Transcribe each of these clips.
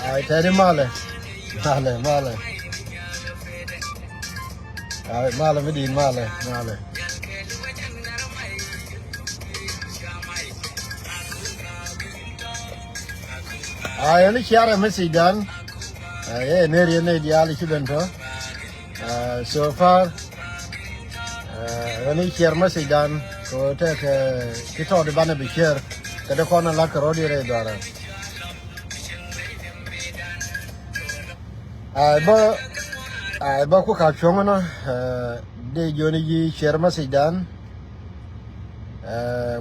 ai thế đi male ai male mới đi male ai anh share message dan ne dia ali chibento so far anh share message dan ko te ke kito de bana bi share kada kona la karo di re dara ai ba ku ka chonga na de joni ji share message dan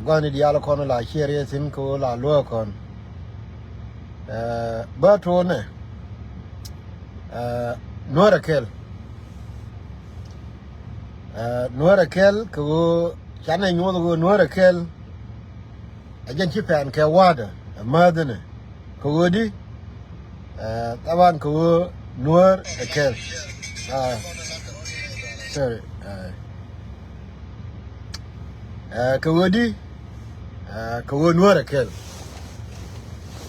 gwani dia la kona la share tin ko la lo kon ba to ne Nuer kel ko chane nyodo go Nuer kel ajan chi pan ke wada madene ko di taban ko Nuer kel sorry ko di ko Nuer kel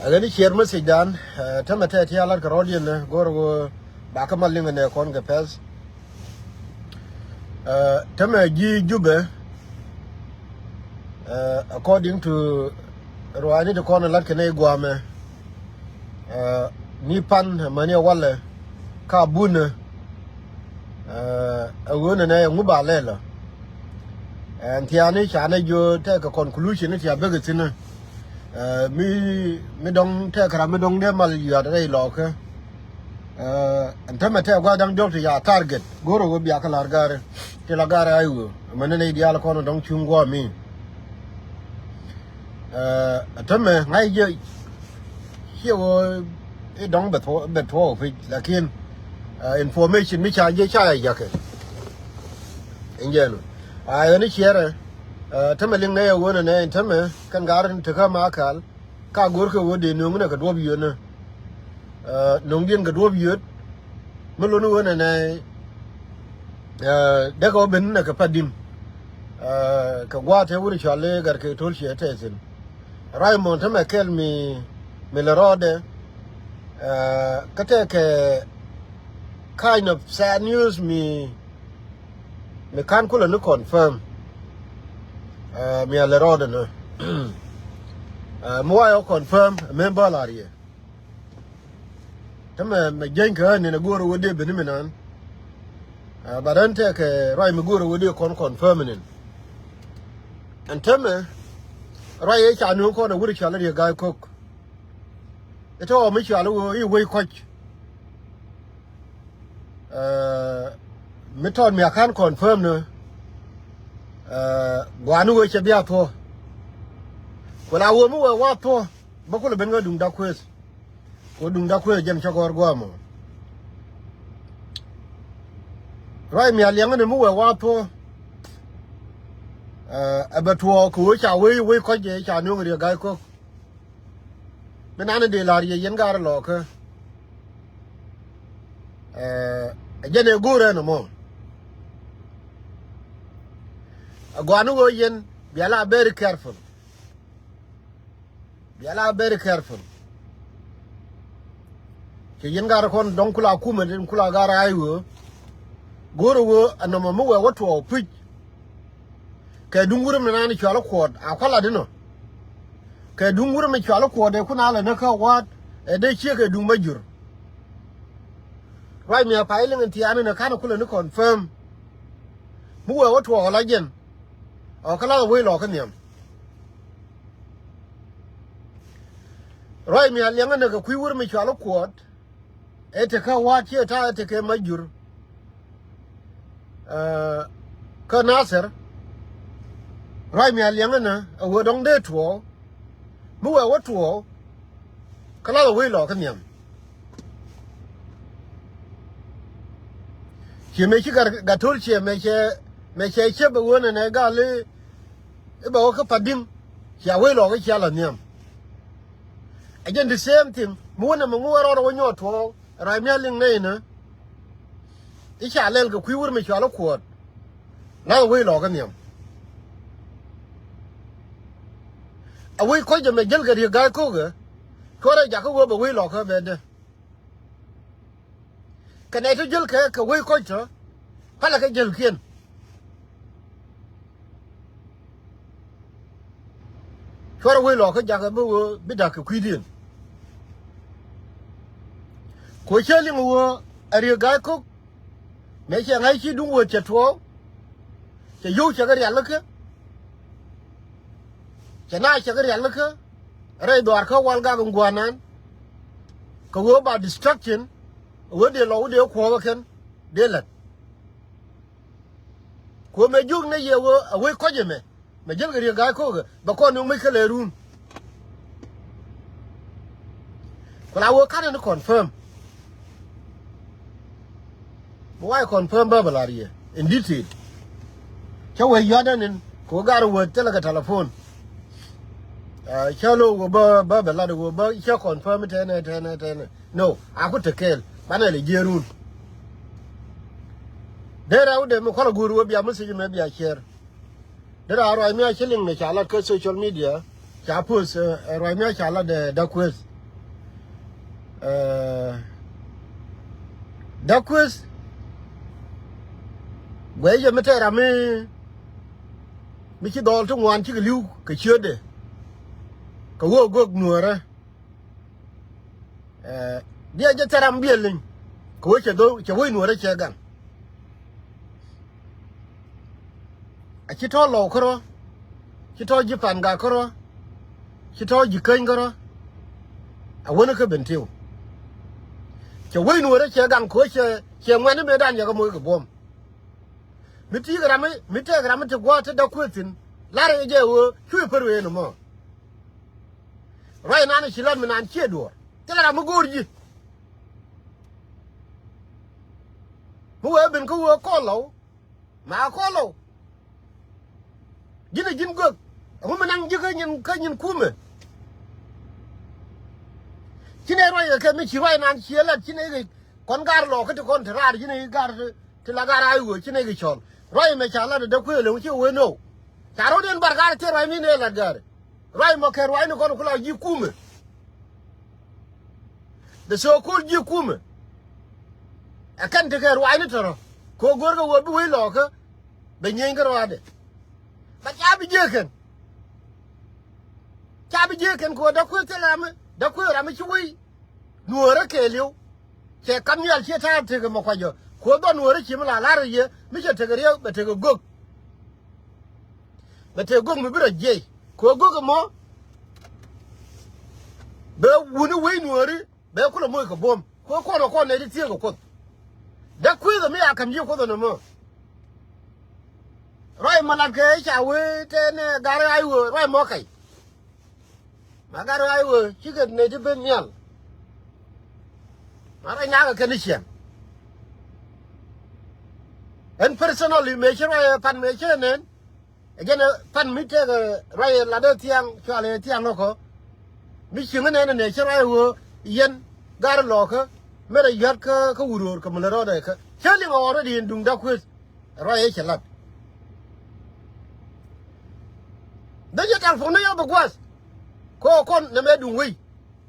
agani share message dan tamata ti alar karodian ne gorgo ba kamal linga ne kon ga pes tama ji jube according to Rwani the corner lat kene guame ni pan mani wala ka buna awona na nguba lela and tiani chana jo take a conclusion it ya begatina mi dong te kra mi dong de mal ya dai loke and tama te gwa dang doctor ya target goro go biya kala gare te la gare ayu manene ideal ko no dong chungwa mi tama ngai je hiyo e dong beto fi lakin information mi cha je cha ya ke ingeno ai ni chere tama ling ne wona ne tama kan garin ta kama akal ka gorka wode no nguna ka dobi yona nongdien ga dobi yot melonu wona ne de ko ben na ka padim ka gwate wuri chale gar ke tol shi tesin raymond tama kel mi lerode kate ke kind of sad news me kan kula no confirm me lerode no mo ayo confirm member la rie tama me jenka ne na goro wode beniminan badante ke ray me goro wode kon confirm nin antame ray e cha no ko na wuri chala rie guy cook ito mi chala wo i we coach meton me kan confirm no gwanu we chabia po wala wo mu wa po bakula ben ga dung da kueth ko dung da kueth jem chagor gwamo rai mi aliang ne mu wa po abatwo ko cha we ko je cha no ri ga ko benane de la ri yen gar lo ke jene gore no mo agwanu go yen biala very careful ke yen gar kon don kula kuma din kula gara ayo goro wo anoma mo we wato puj ke dungurum na ni chala kod akwala dino ke dungurum chala kod e kuna la naka wat e de che ke dung majur right me apailing antiana na kana kula ni confirm mo we wato la jen o kala we lo kan yam right me alianga na ka kuiwur me chala kod e te ka wat che ta te ke majur ka nasir rai mi alianga na wo dong de tuo mu wa tuo kala we lo kan yam che me chi ga tor che me che ba wona na ga le e ba ka padim ya we lo ga cha la nyam again the same thing mu na mu ro nyo tuo rai mi aling ne na isha lel ga kuiwur me chala kwot now we log on him. A we quite a major get your guy coger. Kora Jacob, but we log her bed. Can I tell you, away quite her? Palaka Jelkin. Kora we log her Jacob, Bidak Quidian. Questioning war a real guy cook. Make an icy do what you're 12. The you sugar yalaka. Chana sugar yalaka. Red Dorka Walgam Guanan. Go about destruction. Would they load your quawakan? They let. Ko me jug na ye wo away kojeme. Me jel gari guy cook. But con you make a room. Well, I will kind of confirm. Why confirm Babylon in detail? Chow Jordan and Kogaro would tell a telephone. Shallow will Babylon will shall confirm it. No, I put a kill. Banally, Jerun. There I would have a guru will be a message, maybe I share. There are Ramia shilling the Charlotte social media. Chapus, Ramia Charlotte, the quiz. The quiz. Where you met a me, Mickey Dalton want to you, Kachode. Go Nuer. Dear Jetaram building. Coach a do, Chawin or a chagan. A chito locro. She told Japan Gakoro. She told you Kangara. I want to come to. Chawin or a chagan coach, she went to bed and Yagamoka bomb. Mitagram to water the quitting. Larry Joe, two per way no more. Right now, she let me and Chedor. Tell her I'm a good. Who have been go a colo? My colo. Didn't you go? A woman and Jigan Canyon Kume. Chinera can make you right and she let Chineg Congarlo to contract, you got till I got I would Chinegishon. Right, make a lot of the quill, which you will know. Tarodian Bargate, I mean, Elagar. Right, Mocker, why not going to call you Kume? The so called you Kume. I can't take a wine. Kogorgo will be locker, the Yangarade. But Abby Jerkin. Cabby Jerkin, go the quill, the quill, I'm a way. Nuera kill you. Say, come here, she can't take a mokayo. Kodon were Chimla Laria, Mr. Tagario, but take a gook. But take a gook, maybe a jay. Kogo more. Bell wouldn't win worry. Bell could have moved a bomb. Koko corner, it's here. That quiz me, I can you for the more. Right, Malaka, I wait and Gary, I will, right, Mokai. Magari, I will, she got native and young. I now a condition. And personally, make sure I pan mention and again a pan meter right ladder tiang, Charlie Tianoco. Mission and nature I will yen gar locker, made a yarka, Kuru, Kamalada, telling already in Dung Duck right a lot. Then you tell for me of the was. Con the medum way.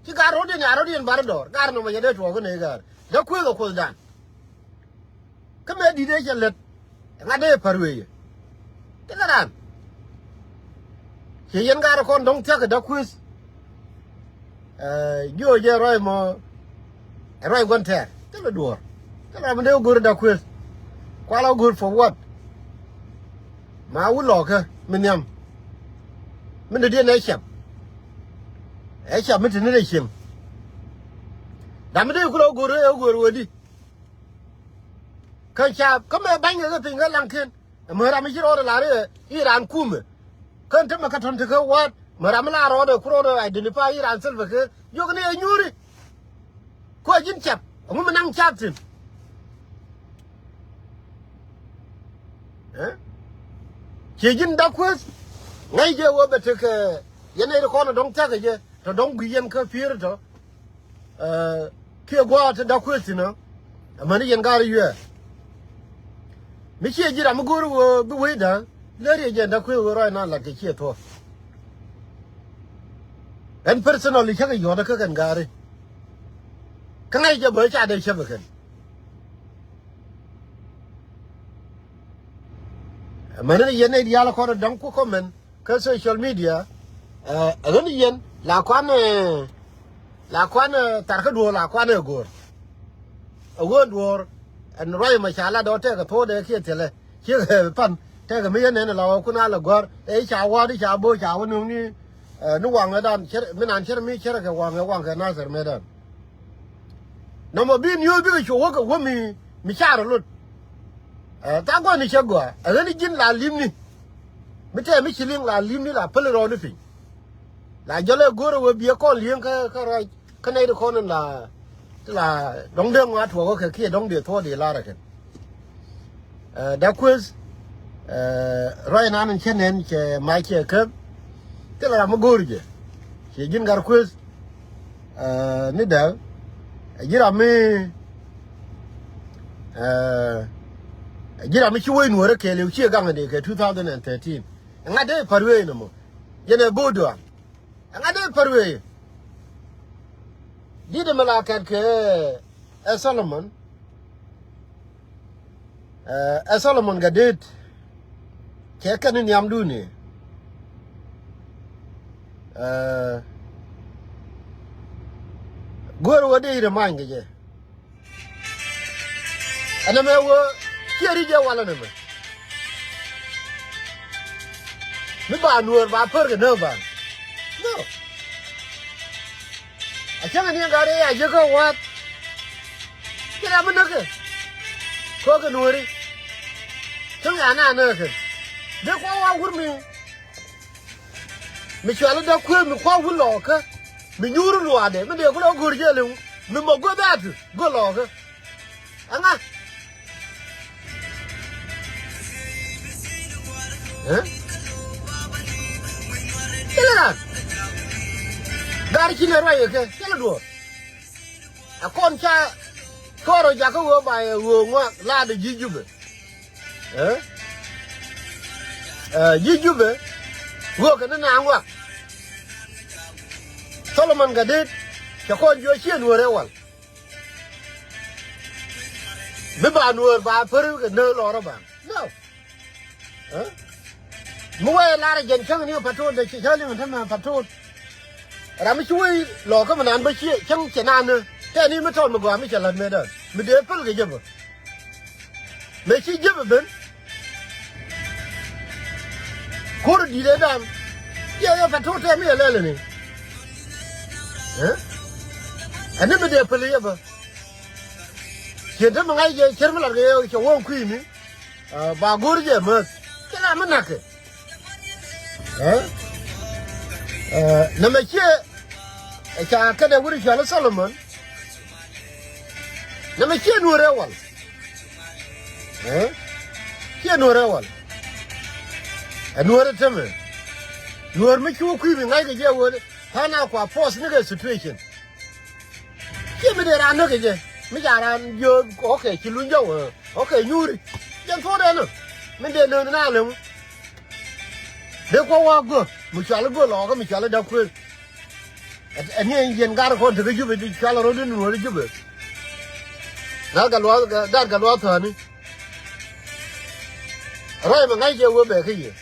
She got Arodi and Barador, Garno, my dead to Oganegar. The quill was done. Come here, did they let another parway? Tell her on. She ain't got a con, don't take a duck quiz. You're right more. A right one tear. Tell the door. Tell her I'm no good at duck quiz. Quite good for what? My wood locker, Miniam. Minute nation. I shall meet in nation. Damn, go with it. Can't you come a bang of thing, Lankin? And Maramishir order Larry, Iran Kume. Can't take a cut to go what? Maramala order, Crodo, identify Iran Silver. You're going to Yuri. Quite chap, a woman I'm chatting. Eh? She didn't duck with? Major will be took a Yenna corner, don't take it. To don't be in Capirito. Kill go out to duck with, you know. A money and got a year. mi che jira mu guru wo bu we da le ri je da ku wo ro na la ke che to en personally cha ga yo da ka kan gare ka ngai je bo cha de che ba kan mana yen ne dia la ko dang ku comment ka social media ren yen la kwan tar ka do la kwan gor an roi ma sha la do te ka to de ke tele ke pan te ka me ne la ku na la gor e cha wa di cha bo cha wa nu ni nu wang la dan che me nan che mi che ka wang ka na ser me dan no mo bin yu bi ka chu ka wo mi cha ro lut ta go ni che go ren jin la lim ni mi te mi chiling la lim ni la pel ro ni fin la jole gor wo bi ko lien ka ro ka nei de ko nan la dong de ngwa tho ko ke dong de tho de la ra ke da quiz roi na nan chenen che mai che ke te la mo gor je che jin gar quiz ni da jira mi chuoi Nuer ke le chi gang de ke 2013 nga de parwe no mo yene bodo nga de parwe di de malakat ke Solomon gadet ke kan ni amdu ni gor wo de remind je ana me wo kiri je wala ne mi ba Nuer ba per ke no ba no a changa ni ngare ya je ko wat kira mun ke ko ke Nuer changa na na ke de ko wa wur mi chala da ku mi ko wu lo ke mi nyuru lo ade mi de ko lo gur je le mi mo go da tu go lo ke anga Kila dari kina raya ke kila dua akon cha koro jako wo ba wo ngwa la de jijube jijube wo kana na ngwa Solomon gadet cha kon jo chi Nuer wal be ba Nuer ba per ke no lo ba no muwe la ra jen chang ni pato de chi chali man ma pato ram chui lo ka man ba chi chang chena ne te ni ma ton ma gwa mi chalan me da mi de pel ke jeb me chi jeb ben ko di de dam ya pato te mi le le ni ani me de pel ye ba che de ma ngai je cher ma la ge che won kwi ni ba gor je ma kala ma na ke na me che cha ka de wuri chala Solomon na me che Nuer wal che Nuer wal Nuer teme Nuer me chu ku mi ngai ke je wo ha na kwa force ni ke situation che me de ran no ke je mi ja ran yo okay chi lun jo okay nyuri jan tho de no me de no na le de ko wa go mi chala go lo ga mi chala da ku ani yen gar ko de ju be di chala ro de Nuer ju be na ga lo ga lo tha ni rai ma ngai je wo be ke ye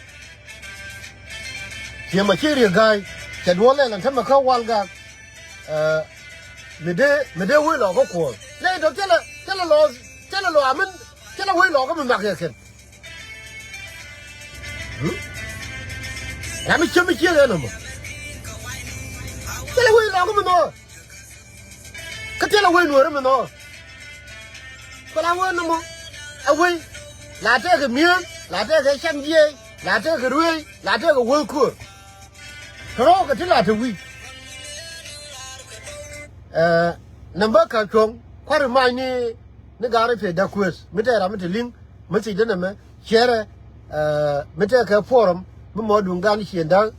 che ma chi ri gai che do le lan thama ka wal ga me de wo lo ko ko le do che la lo amen che la wo lo ko ma ke ken ya mi che le no mo che la wo lo ko no ka che la wo Nuer mo no ko la wo no mo a wo la te ke mi la te ke cham ye la te ke ruai la te ke wo ko ro ka ti la te wi number ka chong kwar mai ni gare pe da quiz mi te ra mi te link mi si de na me share mi te ka forum mi mo dung gan hien da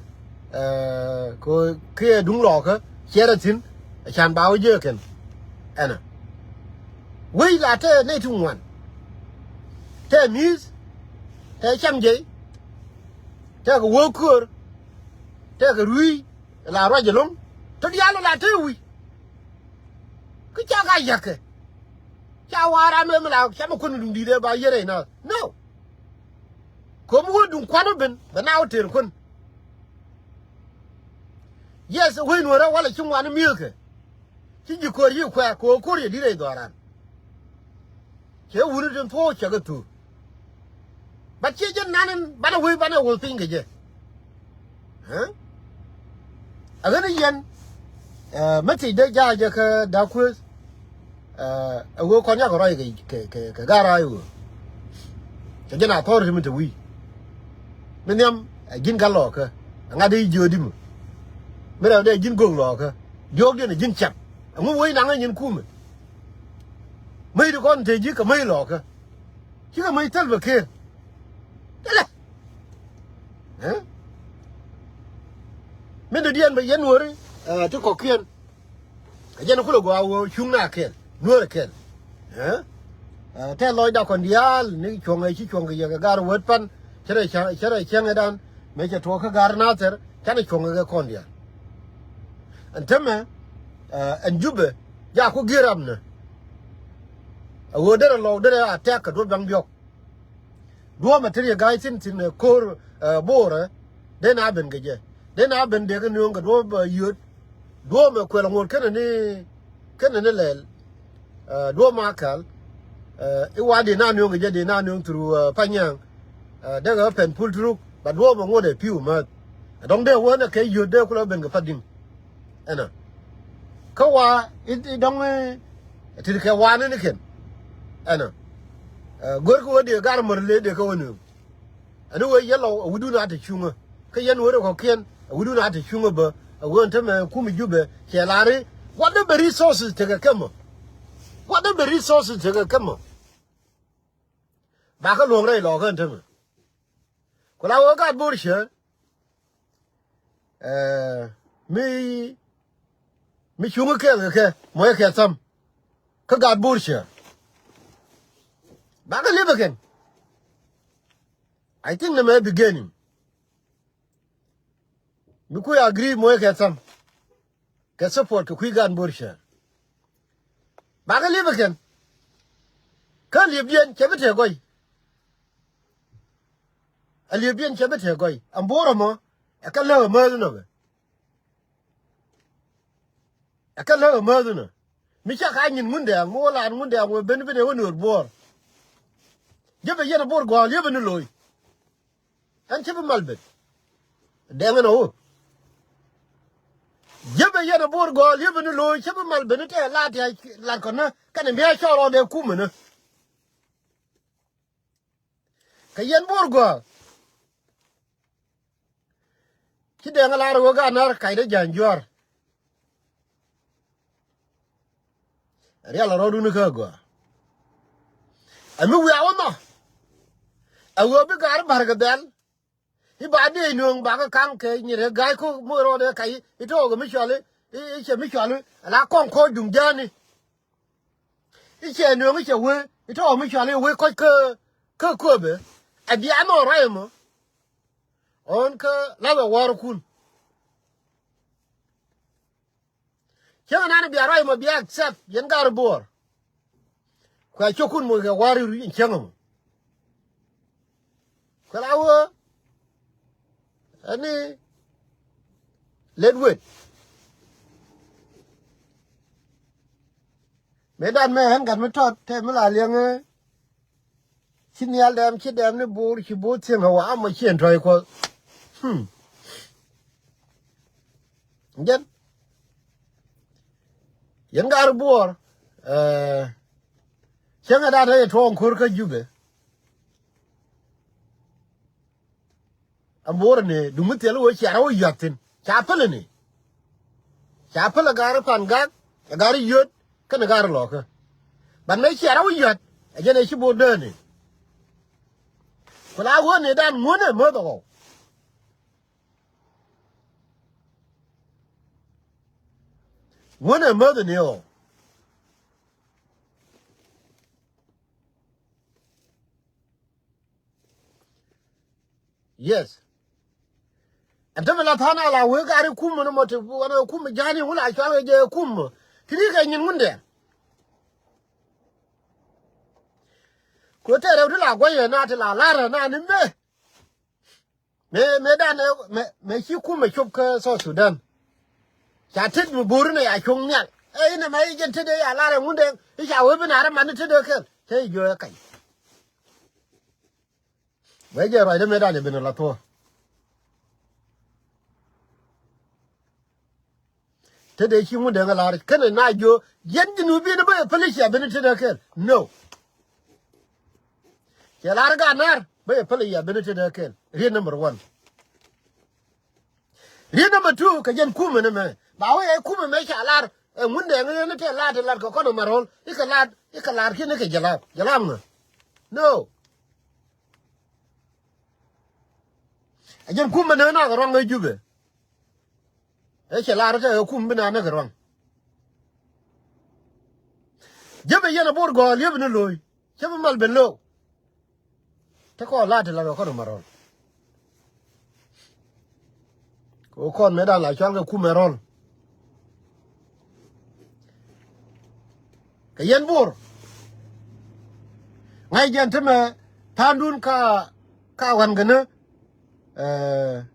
ko ke dung lo ka share tin chan ba wo je ken ana wi la te ne tu wan te mis te cham je te ko wo kur te ko rui la ro je long to dia la te wi ku cha ga yake cha wara me la cha mo kun dum di de ba yere na no ko mo dum kwano ben na o ter kun yes we no ra wala chin wani milke chin ji ko yi kwa ko ye di re do ran che wuri den to cha ga tu ba che je nanen ba na we ba na wo pin ge je ha aga ni yen mati de ja je ka da ku wo ko nya ko ro ke ga ra yu ke je na to ri mi te wi miniam jin ga lo ka nga de jo di mu me ra de jin gong lo ka jo de ne jin chap ngu we na nga nyin ku me mấy đứa con thì chỉ cả mấy lọ cơ chứ cả mấy thân vào kia đấy là hả mấy đứa điên bị dân nuôi đấy chứ có kiên cái dân nó có được vào chung nào kiên nuôi là kiên hả thế lối đào còn dia nếu chuồng này chỉ chuồng cái gì cái gar vớt pan chứ đây chăng cái đàn mấy cái thua cái gar nào thế chắc là chuồng cái con dia anh thầm mà anh giúp ya có ghê lắm nè wo dere lo dere attack do bang biok do material guys in core bore den aben geje den aben de no nga do yut do me ko ngol ken ne lel do makal e wadi na no geje de na no through panyang de ga pen pull through but do mo ngode piu ma dong de wona ke yut de ko ben ga fading ana ka wa it dong ti ke wa ne ken ana gor ko de gar morle de ko wonu anu we yelo wudu na ta chunga ka yen wore ko ken wudu na ta chunga ba won ta me ku mi jube ke lare what the resources te ka kama what the resources te ka kama ba ka long re lo kan ta ko la wo ga bur she mi chunga ke mo ke sam ka ga bur she back live again. I think the beginning. We could agree more get some get support to quick and bullshit. Back live again. Can't live yen chabit goy. A live yen chabit goy. And Boramo, I can love a murder of it. I can love a murder. Misha Hangin Munda, more and Munda will benefit a winner war. Give a yen aboard go, live in the loy. And chip a malbit. Damn an old. Give a yen aboard go, live in the loy, chip a malbit, a lad like on can be a shot on their cumin. Kayen Borgo. Kidang a lot of Gana, Kaida Jan Jor. A real road in the Kurgo. I mean, we are not. I will be got a bargadel. He bad day no baga canke, near a guy cook more or the kay, it all Michelle, it's a Michelle, and I can't call them journey. It's a no Michelle way, it all Michelle, we quite Kirkwobe, and the Amo Ramo on Lava Warcoon. Can be a rhyme be accept Yangar Boar. Quite chokun with a warrior in Changam. Well, any lead wit. Medan man got me taught Tamila Young. She nailed them, she damn the board, she both sing her arm machine try call. Then, young got a boar. Changa that a tong kurka jube. A more ne, do me tell you, Charo yatin, chapel in it. Chapel a gar pangak, a gar yut, can a gar locker. But make Charo yut, again a ship done. Well, I want it done one a mother. One a mother nil. yes antamela thana la we gari kum no mote wana kum jani wala chawe je kum tini ka nyin munde ko tere la gwaye na ta la lara na ni me da me shi kum me chop ka so Sudan cha tit mu buru ne ya chung nyal ina mai jen tede ya lara munde ya we bina ra man tede ke te yo kai we je ra de me da ne bin la to tede shi munde ga lara kana na jo yen jinu bi ne ba police ya bin tede ke no ya lara ga nar ba police ya bin tede ke real number 1 real number 2 ka jen kuma ne me ba we kuma me sha lar munde ne te la de lar ko no marol ikalar ki ne ke jalam no ajen kuma ne na ga ron ga jube sha lar ta kuma bina na ga ron jebe yena bor go yebe ne loy jebe mal ben lo te ko la de lar ko no marol ko kon me da la chan ga kuma rol ka yen bor ngai jen teme tandun ka wan gane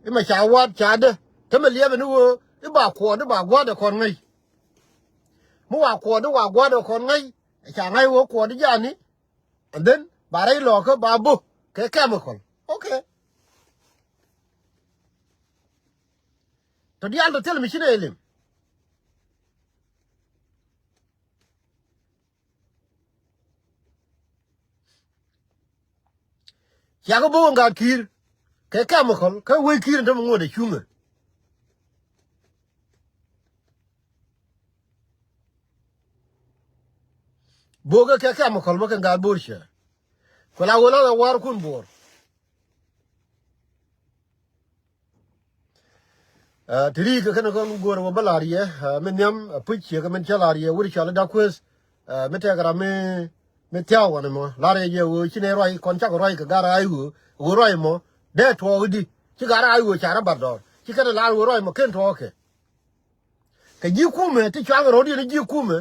ima chawat chade teme liebe nu ba ko de ba gwa de kon ngai mu wa ko de wa gwa de kon ngai cha ngai wo ko de jani and then bare lo ko babu ke chemical okay to dialdo tel mi chine elim ya go bo nga kir ke chemical ke we kir ndam ngode chunga bo ga ke chemical ba kan ga borsha ko la wala war kun bor tiri ka kana kon gor wa balariye men yam puchi ka men chalariye wuri chala da kwes mete gara me tiaw wana mo lare ye wo chine roi kon chak roi ka gara ayu wo roi mo de to di chi gara ayu chara bardor chi kana la wo roi mo ken to ke ka ji kume ti chwa ro di ji kume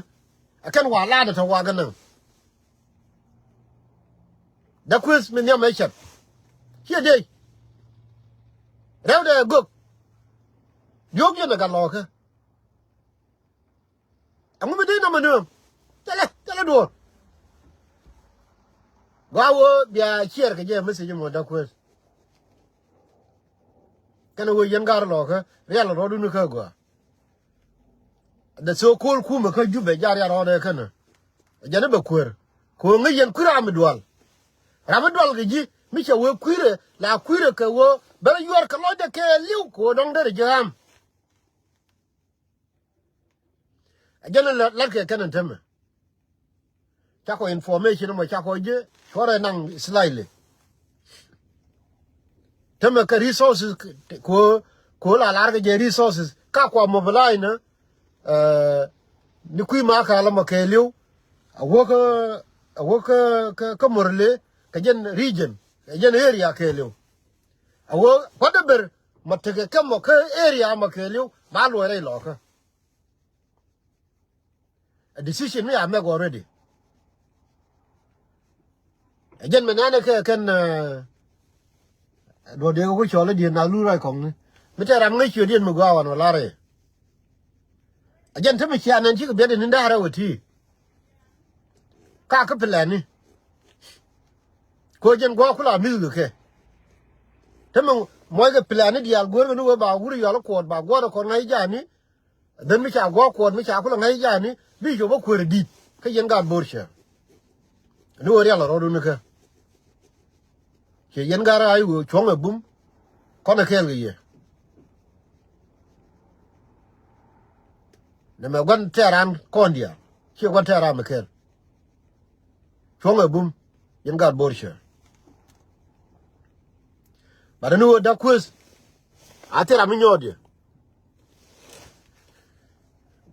akan wa la da to wa ganan da kwes men yam chat here dey rew de go yok ye na ga lo ke amu me dey na manu tele do wawo bia chier ke je message mo da kwes kana wo yen gar lo ka real ro du ka go da so kol kuma ka jube jar ya ro de kana jana ba kwer ko ngi yen kura amdwal ramadwal ge ji mi che wo kwire la kwire ka wo bara yor ka lo de ke liu ko dong de jam jana la ke kana tama chako information mo chako je chore nang slightly tama ka resources ko la larga je resources ka kwa mobilize na ni kui ma ka la makeliu awoka ka morle ka jen region ka jen area keliu awo whatever mateke kamo ka area makeliu ma lo re lo ka a decision we have made already ajen menane ke kan do de ko chole di na lu rai kong me ta ram ngai chue dien mu ga wan la re ajen teme chi anan chi ko be de nda ra wati ka plan ni ko jen go kula mi ke teme mo ga plan ni dial go no ba guru yo ko ba go ko ngai ja ni den mi cha go ko mi cha kula ngai ja ni bi jo ba ko re di ke jen ga borsha no ri ala ro du ke ke yen gara ayu chong bum kona kel ye ne me gon teran kondia ke gon teran me kel chong bum yen gar borsha baranu da kwes atera mi nyodie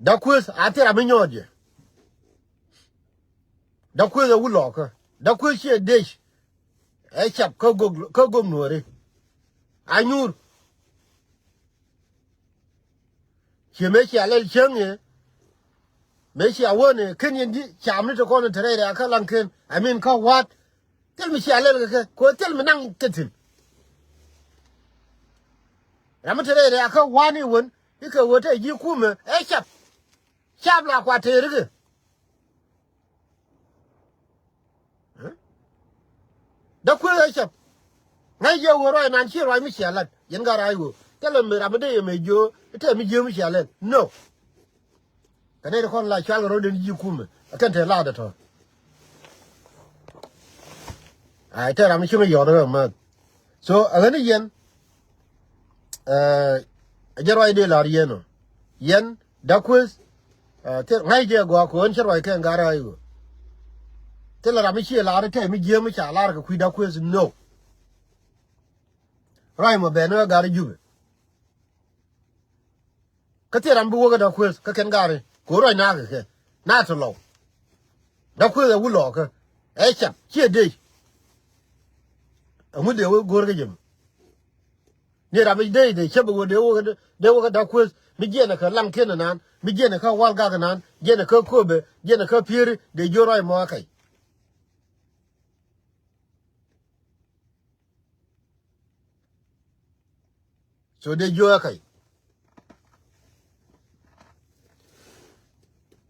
da kwes atera mi nyodie da kwes a wulo ka da kwes che desh chap ko go nuore anyur che me che ale chenge me che awone ken yendi chamni to kono tere ya ka lanken I mean ka what tel me che ale ka ko tel me nang ketin ram tere ya ka wani won ika wote ji kuma e chap la kwa tere ke da ku e chap ngai je wo roi nan chi roi mi che alat yen ga rai wo tel me ram de me jo te mi je mi che alat no kane kon la chal ro den ji kuma kan te la da to ai te ram chi me yo da ma so agani yen jaroi de la rieno yen da quiz te ngai je go ko on chiroi kan ga rai wo te la ram chi la te mi je mi cha la ga ku da quiz no rai mo be no ga ri ju ka te ram bu ga da quiz ka ken ga ri ko roi na ga ke na to lo da quiz wu lo ka e cha chi de mu de wo go ga jem ni ra mi de che bu de wo ga da quiz mi je na ka lang ken nan mi je na ka wal ga nan je na ka ko be je na ka pir de jo roi mo kai so de jo kai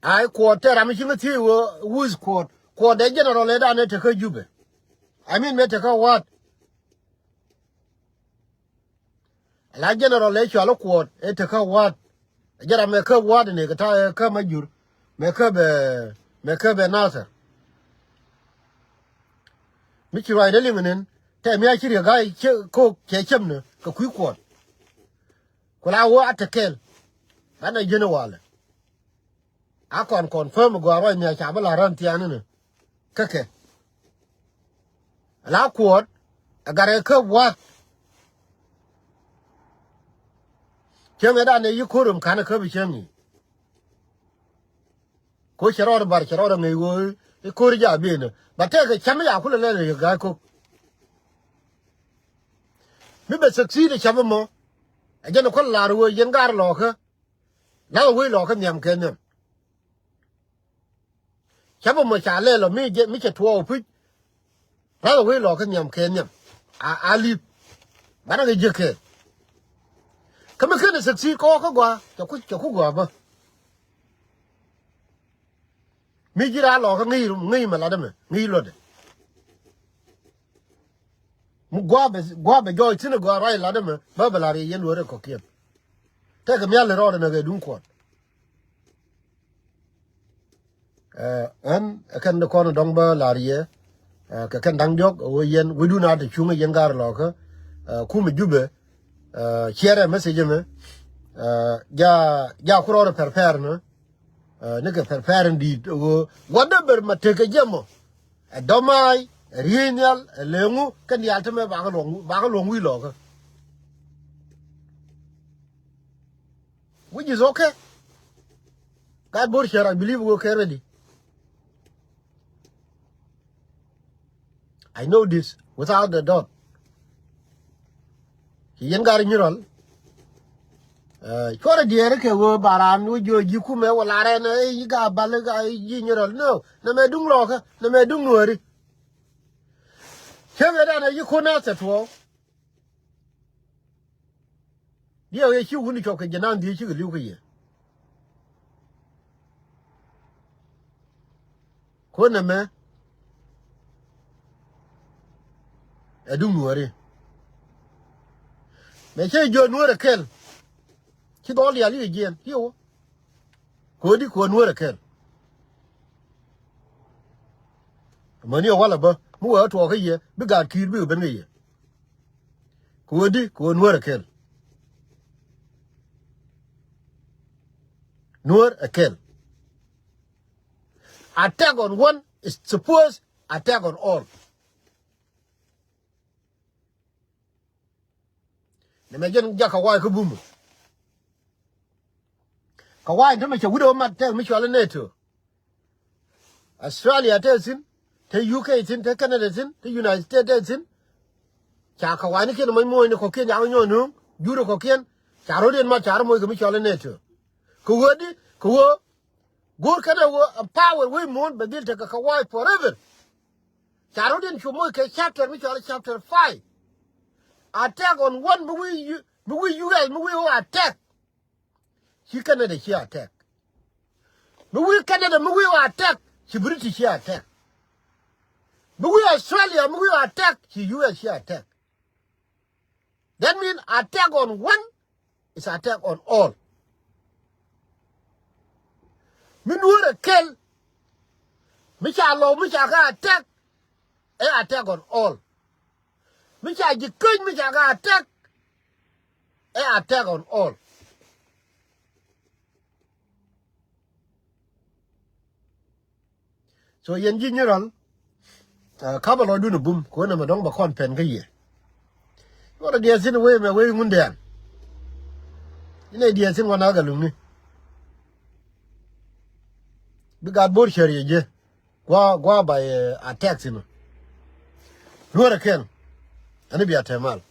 ai ko te ra mi chi ti wo who's ko de general le da ne te ka jube I mean me te ka what la general le chalo ko e te ka what jara me ka what ne ka ta ka majur me ka be nasa mi chi rai de lingen te mi a chi ga ko ke chem ne ka ku ko la wo atakel ana general a kon confirm go ro mi a cha bala ran ti anu ne kake la ko agare ka what keme da ne yikurum kana ka bi chemi ko chero bar chero ngai wo ko ri ja bi ne ba te ka chemi ya kula le ga ko mi be succeed chemi mo a je no ko la ro yen gar lo ka na wo lo ka nyam ken ne chemi mo cha le lo mi je mi che tuo pu na wo lo ka nyam ken ne a li ba na je ke kama kana succeed ko gwa cho ku gwa ba mi jira lo ka ngi ma la de me ngi lo de mu gwa be joy tin gwa rai la de me ba ba la ri yen wo re ko kien te ka mi ale ro na ga dun ko an kan de ko no dong ba la ri ka kan dang jok wo yen wo du na de chu ngi yen gar lo ka ku mi jube share message me ja kuro prepare no ne ke prepare ndi go whatever mateke jemo domai rinyal lengu kan yalta me ba ga long wi lo ka which is okay God bor share I believe go okay ready I know this without a doubt yen gar nyirol chora diere ke wo baran wo jo ji ku me wala re na yi ga bal ga yi nyirol no na me dung lo ka na me dung nuori chebe da na yi ku na se to dio ye chi wu ni ko ke janan di chi lu ke ye ko na me dung nuori me che jo nuore kel chi do li ali gen yo ko di ko nuore kel mani wala ba mu wa to ka ye bi ga kir bi ben ye ko di ko nuore kel nuore kel attack on one is supposed attack on all ne me gen ja ka wa ko bum ka wa ndome che wudo ma te mi chwale neto Australia te sin te UK tin te Canada tin te United States tin cha ka wa ni ken mo ni ko ken ya nyo nu juro ko ken cha ro den ma cha mo ko mi chole ne to ko wodi ko wo gor kana wo power we mon be dil ta ka wa forever cha ro den chumo ke chapter mi chole chapter 5 attack on one we you guys we attack he Canada he attack we Canada we attack he British he attack we Australia we attack he US he attack. That means attack on one is attack on all. Me Nuer kill, me cha lo me cha ga attack, attack on all. Me cha jikun me cha ga attack, attack on all. So yen general, kaba lo du no boom ko na madong ba kon pen ka ye. What dia sin we me we ngunde. Ine dia sin wana ga lumi. Bi ga bor shari je. Gwa by attacks no. Nuer ken. Ani bi atemal.